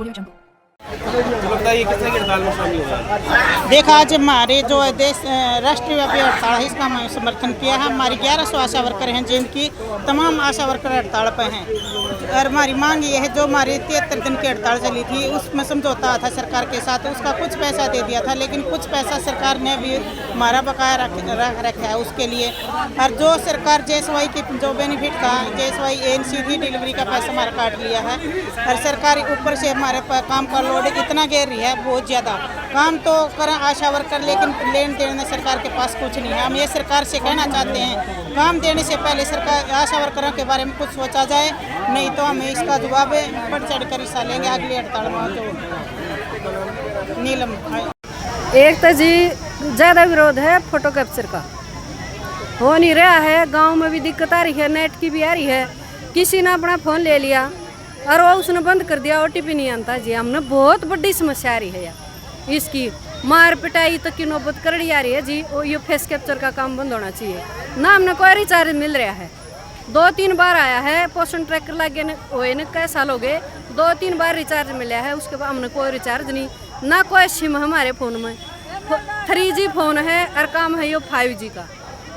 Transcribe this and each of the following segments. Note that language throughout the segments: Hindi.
बताइए किस तरह की हड़ताल में शामिल होगा? देखा, आज हमारे जो देश राष्ट्रव्यापी हड़ताल है, इसका हमने समर्थन किया है। हमारी 1100 आशा वर्कर हैं, जिनकी तमाम आशा वर्कर हड़ताल पर हैं। और हमारी मांग ये है, जो हमारी 73 दिन की हड़ताल चली थी, उसमें समझौता था सरकार के साथ, उसका कुछ पैसा दे दिया था, लेकिन कुछ पैसा सरकार ने भी हमारा बकाया रखा है उसके लिए। और जो सरकार JSY की जो बेनिफिट था, JSY ANC की डिलीवरी का पैसा हमारा काट लिया है। और सरकार ऊपर से हमारे काम का लोड इतना घेर रही है, बहुत ज़्यादा। काम तो करें आशा वर्कर, लेकिन लेन देन में सरकार के पास कुछ नहीं है। हम ये सरकार से कहना चाहते हैं, काम देने से पहले सरकार आशा वर्करों के बारे में कुछ सोचा जाए, नहीं तो हमें इसका जवाब बढ़ चढ़ कर हिस्सा लेंगे अगली हड़ताल में। जो नीलम एक तो जी ज़्यादा विरोध है फोटो कैप्चर का, हो नहीं रहा है। गांव में भी दिक्कत आ रही है, नेट की भी आ रही है। किसी ने अपना फ़ोन ले लिया और वो उसने बंद कर दिया, OTP नहीं आता जी। हमने बहुत बड़ी समस्या आ रही है यार, इसकी मार पिटाई तक की नौबत करड़ी आ रही है जी। ये फेस कैप्चर का काम बंद होना चाहिए ना। हमने कोई रिचार्ज मिल रहा है, 2-3 बार आया है। पोषण ट्रैकर लगे हुए ने कई साल हो गए, 2-3 बार रिचार्ज मिला है, उसके बाद हमने कोई रिचार्ज नहीं, ना कोई सिम हमारे फ़ोन में। 3G फ़ोन है और काम है ये 5G का।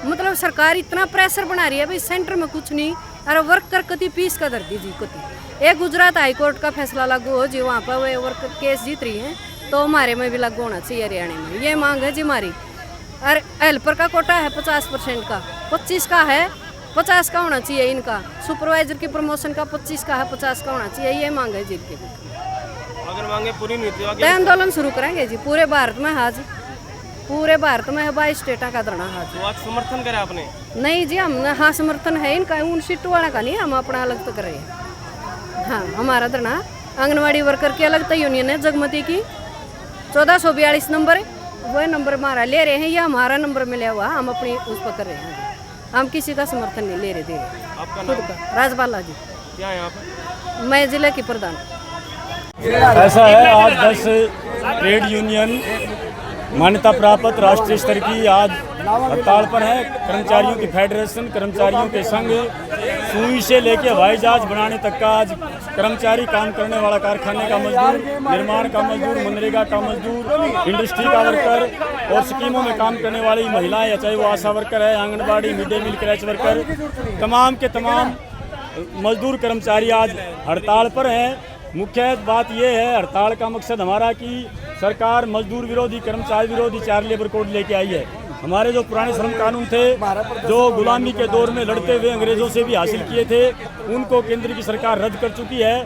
मतलब सरकार इतना प्रेशर बना रही है भाई, सेंटर में कुछ नहीं और वर्कर कति पीस का दर्दी जी कति। एक गुजरात हाई कोर्ट का फैसला लागू हो जी, वहाँ पर वे वर्कर केस जीत रही हैं, तो हमारे में भी लागू होना चाहिए हरियाणा में। ये मांग है जी हमारी। और हेल्पर का कोटा है 50% का, 25 का है, 50 का होना चाहिए इनका। सुपरवाइजर की प्रमोशन का 25 का है, 50 का होना चाहिए। ये मांग है जी इनकी। अगर मांगे पूरी नहीं होती तो आंदोलन शुरू करेंगे जी पूरे भारत में। हाँ जी, पूरे भारत में 22 स्टेटा का धरना। हाँ जी। तो आज समर्थन करा आपने? नहीं जी, हमने हाँ समर्थन है इनका, उन सीटों वाला का नहीं, हम अपना अलग तो कर रहे हैं। हाँ, हमारा धरना आंगनवाड़ी वर्कर की अलग तो यूनियन है जगमती की, 1442 नंबर है, वह नंबर हमारा ले रहे हैं, या हमारा नंबर मिला हुआ, हम अपनी उस पर कर रहे हैं। हम किसी का समर्थन नहीं ले रहे, दे रहे। आपका खुद नाम? का राजबाला जी। क्या है यहाँ पर? मैं जिले की प्रधान। ऐसा है, आज 10 ट्रेड यूनियन मान्यता प्राप्त राष्ट्रीय स्तर की आज हड़ताल पर है। कर्मचारियों की फेडरेशन, कर्मचारियों के संघ, सुई से लेके हवाई जहाज बनाने तक का आज कर्मचारी, काम करने वाला कारखाने का मजदूर, निर्माण का मजदूर, मनरेगा का मजदूर, इंडस्ट्री का वर्कर और स्कीमों में काम करने वाली महिलाएं, या चाहे वो आशा वर्कर है, anganwadi, mid day meal creche worker, तमाम के तमाम मजदूर कर्मचारी आज हड़ताल पर हैं। मुख्य बात यह है, हड़ताल का मकसद हमारा कि सरकार मजदूर विरोधी, कर्मचारी विरोधी 4 लेबर कोड लेके आई है। हमारे जो पुराने श्रम कानून थे, जो गुलामी के दौर में लड़ते हुए अंग्रेजों से भी हासिल किए थे, उनको केंद्र की सरकार रद्द कर चुकी है।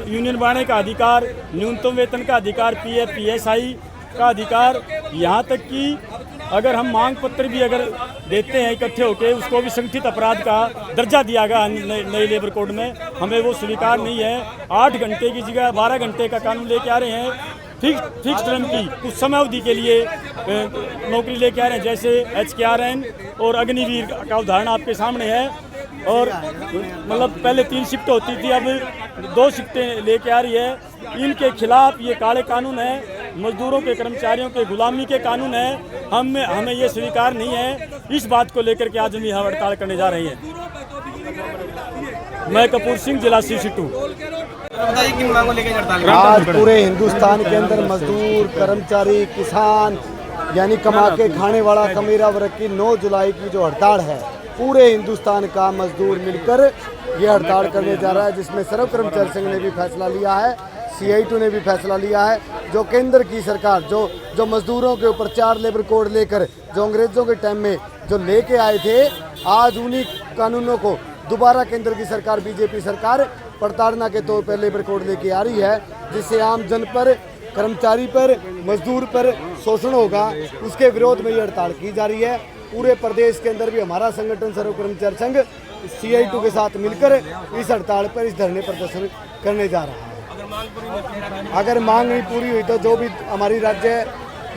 यूनियन बनाने का अधिकार, न्यूनतम वेतन का अधिकार, PF PSI का अधिकार, यहाँ तक कि अगर हम मांग पत्र भी अगर देते हैं इकट्ठे होकर, उसको भी संगठित अपराध का दर्जा दिया गया नए लेबर कोड में, हमें वो स्वीकार नहीं है। 8 घंटे की जगह 12 घंटे का कानून लेके आ रहे हैं। फिक्स टर्म की कुछ समय अवधि के लिए नौकरी लेके आ रहे हैं, जैसे HKRN और अग्निवीर का उदाहरण आपके सामने है। और मतलब पहले 3 शिफ्ट होती थी, अब 2 शिफ्टें लेके आ रही है। इनके खिलाफ ये काले कानून है, मजदूरों के, कर्मचारियों के गुलामी के कानून है। हमें ये स्वीकार नहीं है। इस बात को लेकर के आज हम यहाँ हड़ताल करने जा रहे हैं। मैं कपूर सिंह, जिला C2। बताइए किन मांगों लेकर हड़ताल? आज पूरे हिंदुस्तान के अंदर मजदूर, कर्मचारी, किसान, यानी कमा के खाने वाला कमीरा वर्ग की 9 जुलाई की जो हड़ताल है, पूरे हिंदुस्तान का मजदूर मिलकर ये हड़ताल करने जा रहा है, जिसमें सर्व कर्मचारी संघ ने भी फैसला लिया है, CI2 ने भी फैसला लिया है। जो केंद्र की सरकार जो मजदूरों के ऊपर 4 लेबर कोड लेकर जो अंग्रेजों के टाइम में जो लेके आए थे, आज उन्हीं कानूनों को दोबारा केंद्र की सरकार, BJP सरकार प्रताड़ना के तौर पर लेबर कोड लेके आ रही है, जिससे आम जन पर, कर्मचारी पर, मजदूर पर शोषण होगा। उसके विरोध में ये हड़ताल की जा रही है। पूरे प्रदेश के अंदर भी हमारा संगठन सर्व कर्मचारी संघ CI2 के साथ मिलकर इस हड़ताल पर, इस धरने प्रदर्शन करने जा रहा है। अगर मांग नहीं पूरी हुई तो जो भी हमारी राज्य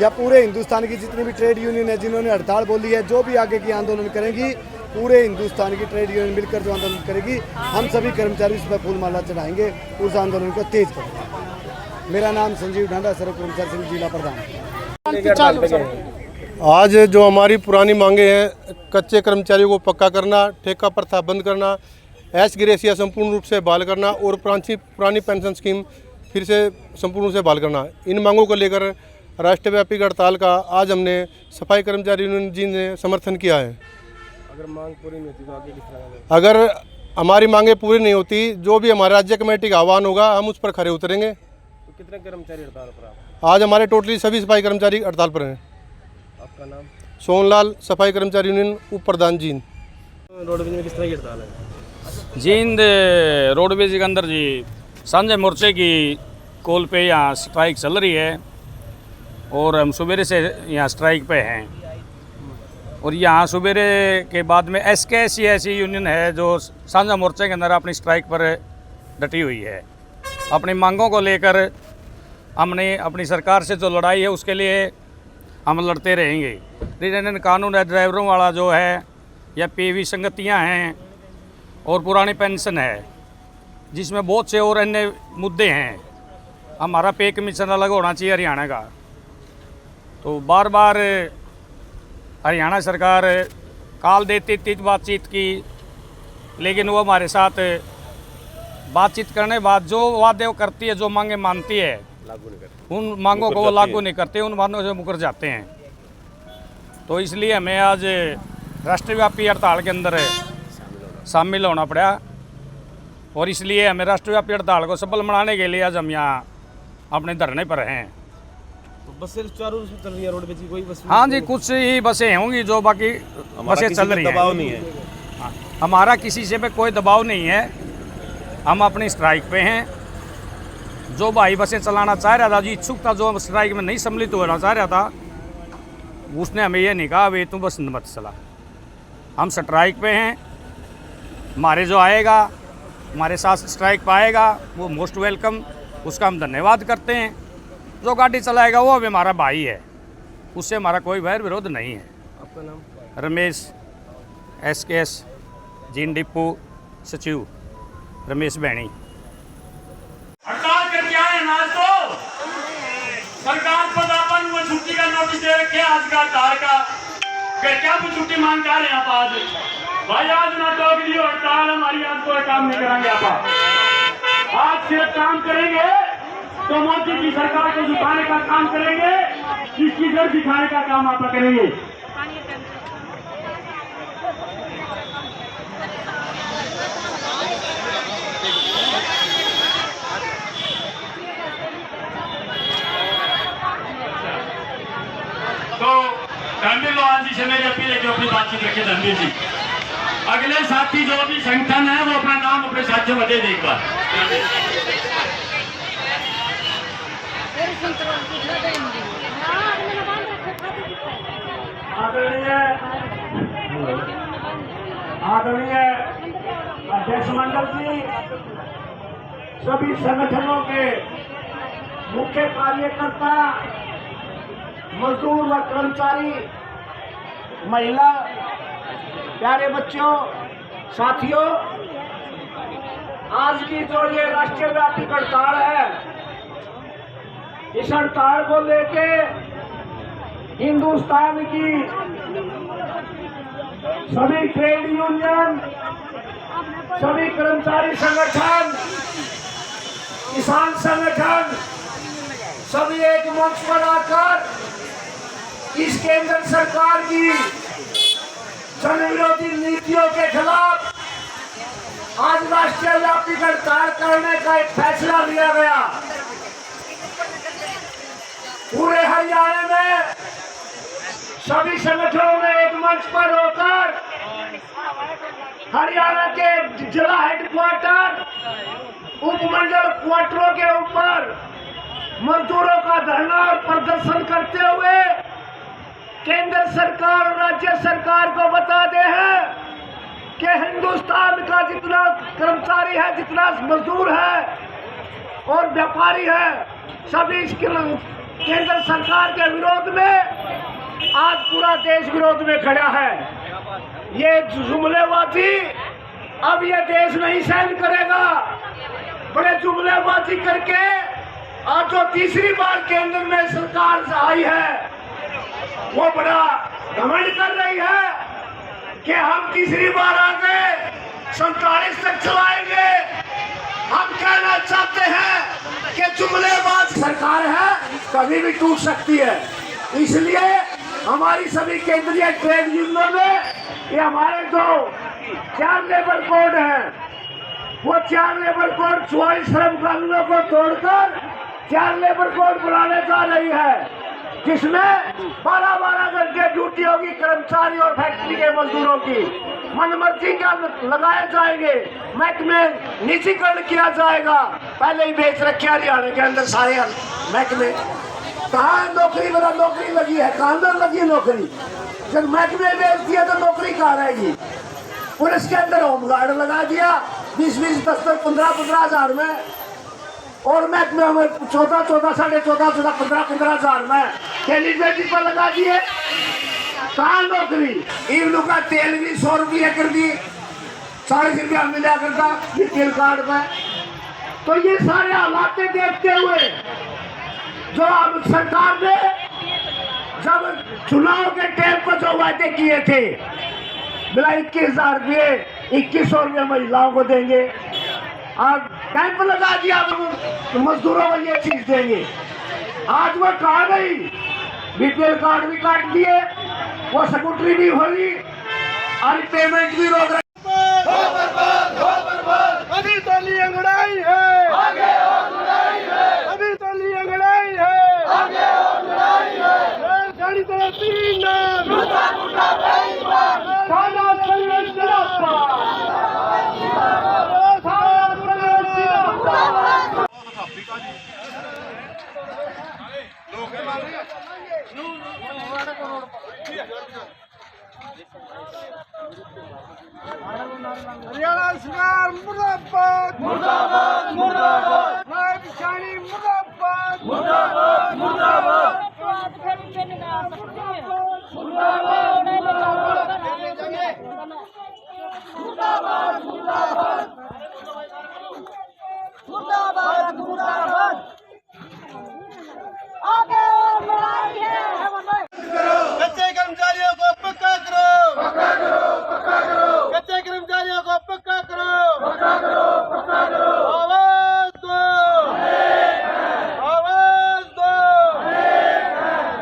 या पूरे हिंदुस्तान की जितनी भी ट्रेड यूनियन है जिन्होंने हड़ताल बोली है, जो भी आगे की आंदोलन करेंगी, पूरे हिंदुस्तान की ट्रेड यूनियन मिलकर जो आंदोलन करेगी, हम सभी कर्मचारी उस पर फूलमाला चढ़ाएंगे, उस आंदोलन को तेज करेंगे। मेरा नाम संजीव ढांडा, सर्व कर्मचारी संघ जिला प्रधान। आज जो हमारी पुरानी मांगे हैं, कच्चे कर्मचारियों को पक्का करना, ठेका प्रथा बंद करना, एस ग्रेसिया संपूर्ण रूप से बहाल करना और पुरानी पेंशन स्कीम फिर से संपूर्ण रूप से बहाल करना। इन मांगों को लेकर राष्ट्रव्यापी हड़ताल का आज हमने सफाई कर्मचारी यूनियन जी ने समर्थन किया है। अगर मांग पूरी नहीं होती तो आगे किस तरह? अगर हमारी मांगें पूरी नहीं होती, जो भी हमारे राज्य कमेटी का आह्वान होगा हम उस पर खरे उतरेंगे। तो कितने कर्मचारी हड़ताल पर आप? आज हमारे टोटली सभी सफाई कर्मचारी हड़ताल पर हैं। आपका नाम? सोनलाल, सफाई कर्मचारी यूनियन उप प्रधान जींद। रोडवेज में किस तरह की हड़ताल है? जींद रोडवेज के अंदर जी सांझे मोर्चे की कॉल पे यहाँ स्ट्राइक चल रही है और हम सवेरे से यहाँ स्ट्राइक पे हैं। और यहाँ सवेरे के बाद में SKSC ऐसी यूनियन है जो सांझा मोर्चे के अंदर अपनी स्ट्राइक पर डटी हुई है। अपनी मांगों को लेकर हमने अपनी सरकार से जो लड़ाई है उसके लिए हम लड़ते रहेंगे। रिटर्न कानून है, ड्राइवरों वाला जो है, या PV संगतियाँ हैं और पुरानी पेंशन है, जिसमें बहुत से और अन्य मुद्दे हैं। हमारा पे कमीशन अलग होना चाहिए हरियाणा का। तो बार बार हरियाणा सरकार काल देती थी बातचीत की, लेकिन वो हमारे साथ बातचीत करने के बाद जो वादे वो करती है, जो मांगे मानती है, उन मांगों को वो लागू नहीं करते, उन मांगों से मुकर जाते हैं। तो इसलिए हमें आज राष्ट्रव्यापी हड़ताल के अंदर शामिल होना पड़ा और इसलिए हमें राष्ट्रव्यापी हड़ताल को सफल बनाने के लिए आज हम यहाँ अपने धरने पर हैं। तो बसें चारों रूट से चल रही है रोडवेज की? कोई बस? हाँ जी, कुछ ही बसें होंगी जो, बाकी बसें चल रही हैं। दबाव नहीं है? हमारा किसी से पे कोई दबाव नहीं है। हम अपनी स्ट्राइक पे हैं। जो भाई बसें चलाना चाह रहा था, जो इच्छुक था, जो स्ट्राइक में नहीं सम्मिलित होना चाह रहा था, उसने हमें ये नहीं कहा वे तू बस मत चला। हम स्ट्राइक पे हैं। हमारे जो आएगा, हमारे साथ स्ट्राइक पर आएगा, वो मोस्ट वेलकम, उसका हम धन्यवाद करते हैं। जो गाड़ी चलाएगा वो भी हमारा भाई है, उससे हमारा कोई वैर विरोध नहीं है। आपका नाम? रमेश, SKS जींद डिपो सचिव रमेश बैणी। हड़ताल करके आए हैं आज तो सरकार पदापन में छुट्टी का नोटिस दे रखे आज का हड़ताल का। क्या भी छुट्टी मांग कर रहे हैं आप आज? भाई आज ना टोक दी हड़ताल हमारी, आज कोई काम नहीं करेंगे आप। आज सिर्फ काम करेंगे तो मोदी की सरकार को झुकाने का काम करेंगे, इसकी जड़ दिखाने का काम आप करेंगे। तो धर्मवीर लोहान जी से मेरी अपील है कि अपनी बातचीत रखिए। धर्मवीर जी, अगले साथी जो भी संगठन है वो अपना नाम अपने साथियों में दे दे एक बार। आदरणीय अध्यक्ष मंडल जी, सभी संगठनों के मुख्य कार्यकर्ता, मजदूर व कर्मचारी, महिला, प्यारे बच्चों, साथियों, आज की जो ये राष्ट्रव्यापी हड़ताल है, इस हड़ताल को लेके हिंदुस्तान की सभी ट्रेड यूनियन, सभी कर्मचारी संगठन, किसान संगठन, सभी एक मंच पर आकर इस केंद्र सरकार की जन विरोधी नीतियों के खिलाफ आज राष्ट्रव्यापी हड़ताल करने का एक फैसला लिया गया। पूरे हरियाणा में सभी संगठनों ने एक मंच पर होकर हरियाणा के जिला हेडक्वार्टर, उपमंडल क्वार्टरों के ऊपर मजदूरों का धरना और प्रदर्शन करते हुए केंद्र सरकार और राज्य सरकार को बताते हैं कि हिंदुस्तान का जितना कर्मचारी है, जितना मजदूर है और व्यापारी है, सभी इस केंद्र सरकार के विरोध में आज पूरा देश विरोध में खड़ा है। ये जुमलेबाजी अब ये देश नहीं सहन करेगा। बड़े जुमलेबाजी करके आज जो तीसरी बार केंद्र में सरकार आई है, वो बड़ा घमंड कर रही है कि हम तीसरी बार आ गए, 47 तक चलाएंगे। हम कहना चाहते हैं कि जुमलेबाज सरकार है, कभी भी टूट सकती है। इसलिए हमारी सभी केंद्रीय ट्रेड यूनियनों ने ये हमारे जो 4 लेबर कोड हैं, वो 4 लेबर कोड 44 श्रम कानूनों को तोड़कर 4 लेबर कोड बनाने जा रही है, जिसमें 12-12 घंटे ड्यूटी होगी कर्मचारी और फैक्ट्री के मजदूरों की। मनमर्जी का लगाए जाएंगे, महकमे निजीकरण किया जाएगा। पहले ही बेच रखे हरियाणा के अंदर सारे महकमे। कहाँ नौकरी बता, नौकरी लगी है, कहाँ लगी है नौकरी? जब महकमे बेच दिया तो नौकरी कहाँ रहेगी? पुलिस के अंदर होमगार्ड लगा दिया 20-20, 10-10, 15-15 हज़ार में, और महकमे में 14-14, 14.5, 15-15 हज़ार में कैंडिडेट पर लगा दिए। कहाँ नौकरी? इवलू का तेल भी 100 रुपये कर दी, 40 रुपया मिला करता तेल कार्ड में। तो ये सारे हालात देखते हुए जो अब सरकार ने जब चुनाव के टाइम पर जो वादे किए थे, बोला 21,000 रुपये, 2100 रुपये महिलाओं को देंगे, आज कैंप लगा दिया तो मजदूरों को ये चीज देंगे। आज वो कहा गई, बीपीएल कार्ड भी काट दिए, वो स्कूटरी भी होगी और पेमेंट भी रोक रही। अभी तो ली अंगड़ाई है, आगे और लड़ाई है। अभी तो ली अंगड़ाई है, आगे और लड़ाई है। गाड़ी तो तीन थाना हरियाणा सरकार मुर्दाबाद, मुर्दाबाद, मुर्दाबाद। नायब शानी मुर्दाबाद, मुर्दाबाद, मुर्दाबाद, मुर्दाबाद, मुर्दाबाद, मुर्दाबाद। आगे और लड़ाई है। कच्चे कर्मचारियों को पक्का करो, पक्का करो, पक्का करो। कच्चे कर्मचारियों को पक्का करो, पक्का करो, पक्का करो। आवाज दो, आवाज दो।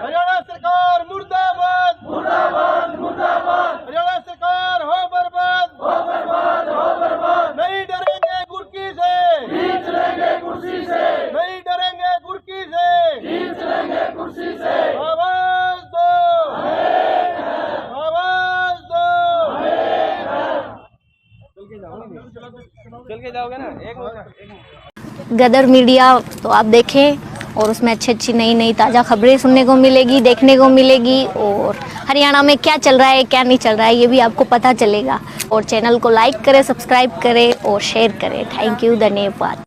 हरियाणा सरकार मुर्दाबाद, मुर्दाबाद, मुर्दाबाद। हरियाणा सरकार हो बर्बाद, हो बर्बाद, हो बर्बाद। नहीं डरेंगे गुर्की से, खींच लेंगे कुर्सी से। नहीं डरेंगे गुर्की से, खींच लेंगे कुर्सी से। आवाज दो, आवाज दो। चल के जाओगे ना, एक मिनट। गदर मीडिया तो आप देखें और उसमें अच्छी अच्छी नई नई ताज़ा खबरें सुनने को मिलेगी, देखने को मिलेगी, और हरियाणा में क्या चल रहा है क्या नहीं चल रहा है ये भी आपको पता चलेगा। और चैनल को लाइक करें, सब्सक्राइब करें और शेयर करें। थैंक यू, धन्यवाद।